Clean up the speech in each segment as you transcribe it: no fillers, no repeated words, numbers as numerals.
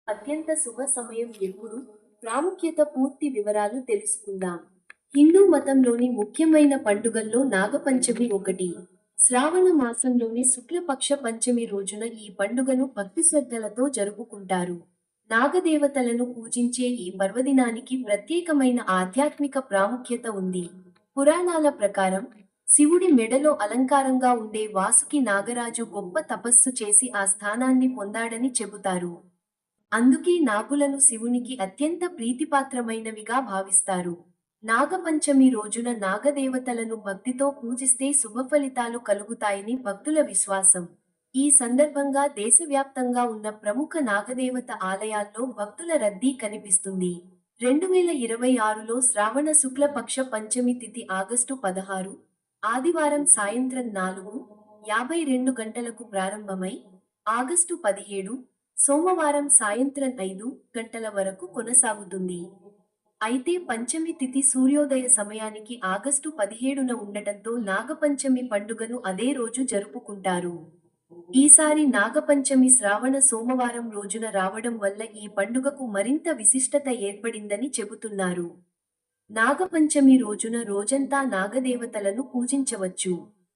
అత్యంత శుభ సమయం ఎప్పుడు? ప్రాముఖ్యత పూర్తి వివరాలు తెలుసుకుందాం. హిందూ మతంలోని ముఖ్యమైన పండుగల్లో నాగపంచమి ఒకటి. శ్రావణ మాసంలోని శుక్లపక్ష పంచమి రోజున ఈ పండుగను భక్తి శ్రద్ధలతో జరుపుకుంటారు. నాగదేవతలను పూజించే ఈ పర్వదినానికి ప్రత్యేకమైన ఆధ్యాత్మిక ప్రాముఖ్యత ఉంది. పురాణాల ప్రకారం శివుడి మెడలో అలంకారంగా ఉండే వాసుకి నాగరాజు గొప్ప తపస్సు చేసి ఆ స్థానాన్ని పొందాడని చెబుతారు. అందుకే నాగులను శివునికి అత్యంత ప్రీతిపాత్రమైనవిగా భావిస్తారు. నాగపంచమి రోజున నాగదేవతలను భక్తితో పూజిస్తే శుభఫలితాలు కలుగుతాయని భక్తుల విశ్వాసం. ఈ సందర్భంగా దేశవ్యాప్తంగా ఉన్న ప్రముఖ నాగదేవత ఆలయాల్లో భక్తుల రద్దీ కనిపిస్తుంది. 2026లో శ్రావణ శుక్లపక్ష పంచమి తిథి ఆగస్టు 16, ఆదివారం సాయంత్రం 4:52 గంటలకు ప్రారంభమై ఆగస్టు 17, సోమవారం సాయంత్రం 5 గంటల వరకు కొనసాగుతుంది. అయితే పంచమి తిథి సూర్యోదయ సమయానికి ఆగస్టు 17న ఉండటంతో నాగపంచమి పండుగను అదే రోజు జరుపుకుంటారు. ఈసారి నాగపంచమి శ్రావణ సోమవారం రోజున రావడం వల్ల ఈ పండుగకు మరింత విశిష్టత ఏర్పడిందని చెబుతున్నారు. నాగపంచమి రోజున రోజంతా నాగదేవతలను పూజించవచ్చు.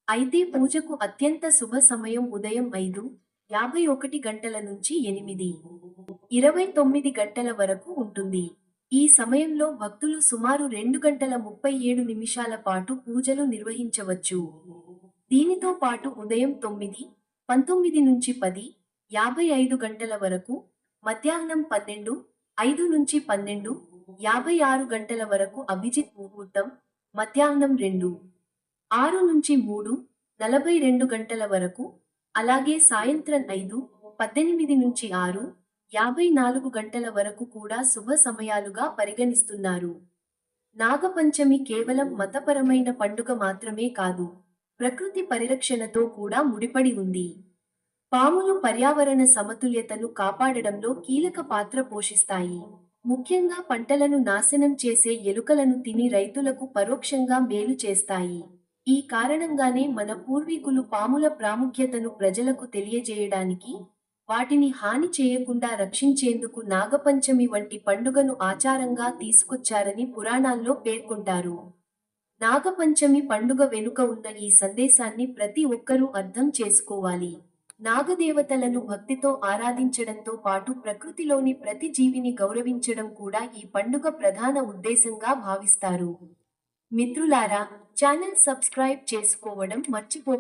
అయితే పూజకు అత్యంత శుభ సమయం ఉదయం 5:51 గంటల నుంచి 8:29 గంటల వరకు ఉంటుంది. ఈ సమయంలో భక్తులు సుమారు 2 గంటల 37 నిమిషాల పాటు పూజలు నిర్వహించవచ్చు. దీనితో పాటు ఉదయం 9:19 నుంచి 10:55 గంటల వరకు, మధ్యాహ్నం 12:05 నుంచి 12:56 గంటల వరకు అభిజిత్ ముహూర్తం, మధ్యాహ్నం 2:06 నుంచి 3:42 గంటల వరకు, అలాగే సాయంత్రం 5:18 నుంచి 6:54 గంటల వరకు కూడా శుభ సమయాలుగా పరిగణిస్తున్నారు. నాగపంచమి కేవలం మతపరమైన పండుగ మాత్రమే కాదు, ప్రకృతి పరిరక్షణతో కూడా ముడిపడి ఉంది. పాములు పర్యావరణ సమతుల్యతను కాపాడడంలో కీలక పాత్ర పోషిస్తాయి. ముఖ్యంగా పంటలను నాశనం చేసే ఎలుకలను తిని రైతులకు పరోక్షంగా మేలు చేస్తాయి. ఈ కారణంగానే మన పూర్వీకులు పాముల ప్రాముఖ్యతను ప్రజలకు తెలియజేయడానికి, వాటిని హాని చేయకుండా రక్షించేందుకు నాగపంచమి వంటి పండుగను ఆచారంగా తీసుకొచ్చారని పురాణాల్లో పేర్కొంటారు. నాగపంచమి పండుగ వెనుక ఉన్న ఈ సందేశాన్ని ప్రతి ఒక్కరూ అర్థం చేసుకోవాలి. నాగదేవతలను భక్తితో ఆరాధించడంతో పాటు ప్రకృతిలోని ప్రతి జీవిని గౌరవించడం కూడా ఈ పండుగ ప్రధాన ఉద్దేశంగా భావిస్తారు. మిత్రులారా, ఛానల్ సబ్స్క్రైబ్ చేసుకోవడం మర్చిపోకండి.